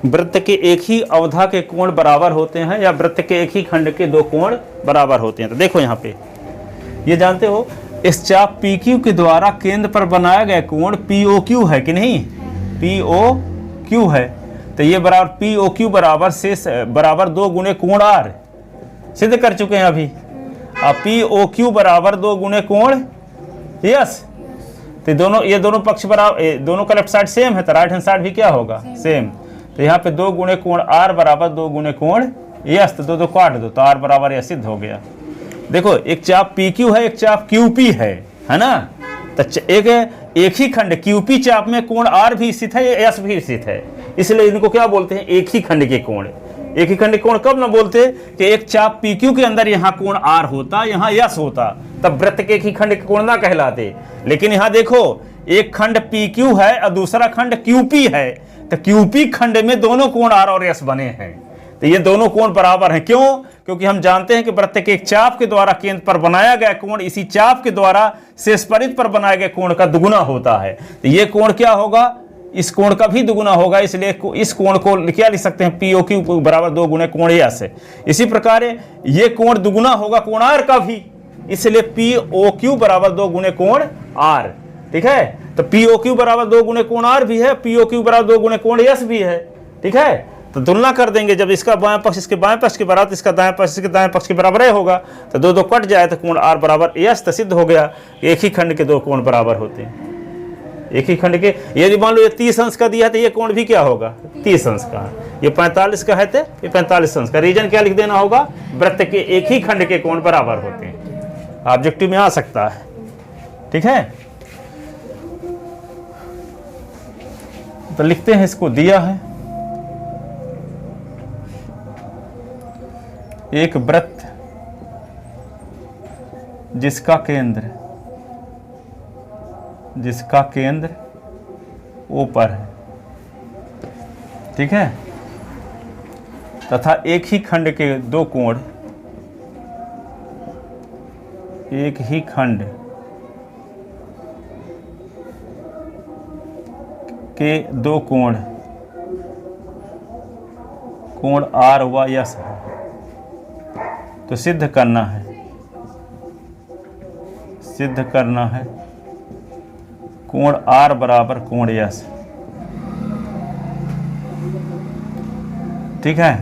वृत्त के एक ही अवधा के कोण बराबर होते हैं या वृत्त के एक ही खंड के दो कोण बराबर होते हैं। तो देखो यहाँ पे ये जानते हो, इस चाप PQ के द्वारा केंद्र पर बनाया गया कोण POQ है कि नहीं, POQ है। तो ये बराबर POQ बराबर शेष बराबर 2 गुणे कोण R सिद्ध कर चुके हैं अभी। अब POQ बराबर 2 गुणे कोण यस। तो दोनों ये दोनों पक्ष बराबर, दोनों का लेफ्ट साइड सेम है, तो राइट हैंड साइड भी क्या होगा सेम। तो यहाँ पे 2 गुणे कोण R बराबर 2 गुणे कोण यस। तो 2 काट दो तो R बराबर यह सिद्ध हो गया। देखो एक चाप PQ है, एक चाप QP है ना। तो एक ही खंड QP चाप में कोण R भी स्थित है, यस भी स्थित है, इसलिए इनको क्या बोलते हैं, एक ही खंड के कोण। एक ही खंड के कोण कब ना बोलते कि एक चाप PQ के अंदर यहाँ कोण R होता, यहाँ यस होता, तब वृत्त के एक ही खंड के कोण ना कहलाते। लेकिन यहाँ देखो एक खंड PQ है और दूसरा खंड QP है, तो QP खंड में दोनों कोण R और यस बने हैं। तो ये दोनों कोण बराबर हैं। क्यों? क्योंकि हम जानते हैं कि वृत्त के एक चाप के द्वारा केंद्र पर बनाया गया कोण इसी चाप के द्वारा शेष परिध पर बनाए गए कोण का दुगुना होता है। तो ये कोण क्या होगा, इस कोण का भी दुगुना होगा, इसलिए इस कोण को क्या लिख सकते हैं, POQ बराबर 2 गुणे कोण यस है। इसी प्रकार ये कोण दुगुना होगा कोण R का भी, इसलिए POQ बराबर 2 गुणे कोण R। ठीक है, तो POQ बराबर 2 गुणे कोण R भी है, POQ बराबर 2 गुणे कोण यस भी है। ठीक है, तो तुलना कर देंगे, जब इसका बाएं पक्ष इसके बाएं पक्ष के बराबर, इसका दाएं पक्ष इसके दाएं पक्ष के बराबर होगा, तो 2 कट जाए तो कोण R बराबर यस। तो सिद्ध हो गया एक ही खंड के दो कोण बराबर होते हैं। एक ही खंड के, यदि मान लो ये 30 अंश का दिया है तो ये कोण भी क्या होगा 30 अंश का, ये 45 का है तो ये 45 अंश का। रीजन क्या लिख देना होगा, वृत्त के एक ही खंड के कोण बराबर होते हैं। ऑब्जेक्टिव में आ सकता है। ठीक है, तो लिखते हैं, इसको दिया है एक वृत्त जिसका केंद्र O पर है। ठीक है, तथा एक ही खंड के दो कोण, एक ही खंड के दो कोण R व यस है। तो सिद्ध करना है कोण R बराबर कोण यस। ठीक है,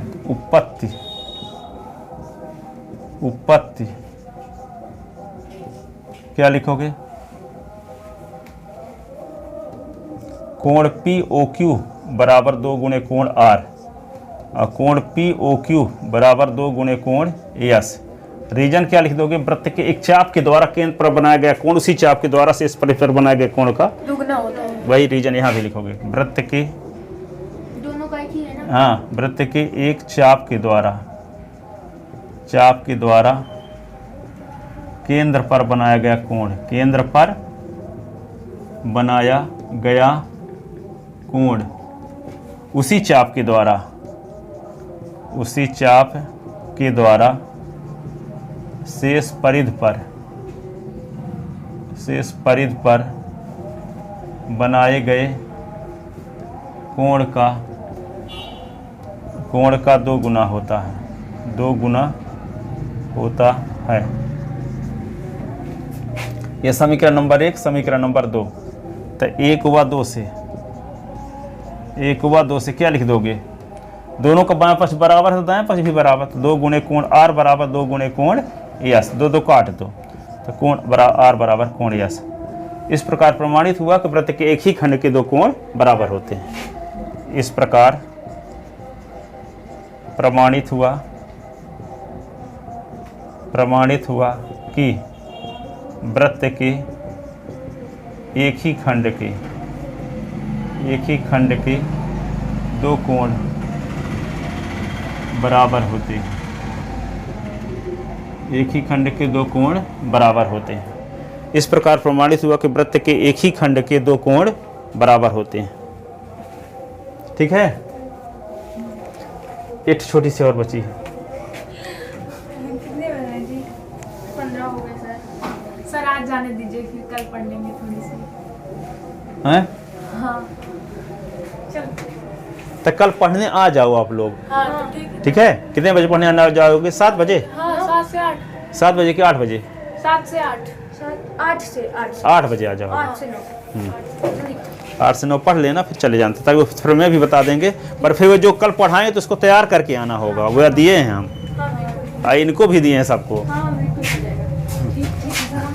उत्पत्ति क्या लिखोगे, कोण POQ बराबर 2 गुणे कोण R और कोण POQ बराबर 2 गुणे कोण यस। रीजन क्या लिख दोगे, वृत्त के एक चाप के द्वारा केंद्र पर बनाया गया कोण उसी चाप के द्वारा शेष परिध पर बनाए गए कोण का दुगना होता है। वही रीजन यहाँ भी लिखोगे, वृत्त के दोनों का एक ही है ना। हाँ, वृत्त के एक चाप के द्वारा केंद्र पर बनाया गया कोण, केंद्र पर बनाया गया कोण उसी चाप के द्वारा शेष परिध पर बनाए गए कोण का 2 गुना होता है। यह समीकरण नंबर 1। समीकरण नंबर 2, तो 1 व 2 से क्या लिख दोगे, दोनों का बाएं पक्ष बराबर है तो दाएं पक्ष भी बराबर, तो 2 गुणे कोण R बराबर 2 गुणे कोण यस। 2 काट दो तो कोण R बराबर कोण यस। इस प्रकार प्रमाणित हुआ कि वृत्त के एक ही खंड के दो कोण बराबर होते हैं। इस प्रकार प्रमाणित हुआ कि वृत्त के एक ही खंड के दो कोण बराबर होते हैं। एक ही खंड के दो कोण बराबर होते हैं। इस प्रकार प्रमाणित हुआ कि वृत्त के एक ही खंड के दो कोण बराबर होते हैं। ठीक है, एक छोटी सी और बची है। कितने बने जी? 15 हो गए सर। सर आज जाने दीजिए, फिर कल पढ़ लेंगे थोड़ी सी। हैं? हाँ, चल। तो कल पढ़ने आ जाओ आप लोग, हाँ तो ठीक है। ठीक है? कितने बजे पढ़ने आना जाओगे? 7 बजे? हाँ 7 से 8। 7 बजे कि 8 बजे? 7 से 8। 8 से 8 बजे आ जाओ। 8 से 9। 8 से 9 पढ़ लेना, फिर चले जाते, ताकि वो फिर मैं भी बता देंगे। पर फिर वो जो कल पढ़ाएं तो उसको तैयार करके आना होगा, वो दिए हैं हम, इनको भी दिए हैं सबको। हाँ बिल्कुल हो जाएगा। ठीक ठीक सर, हम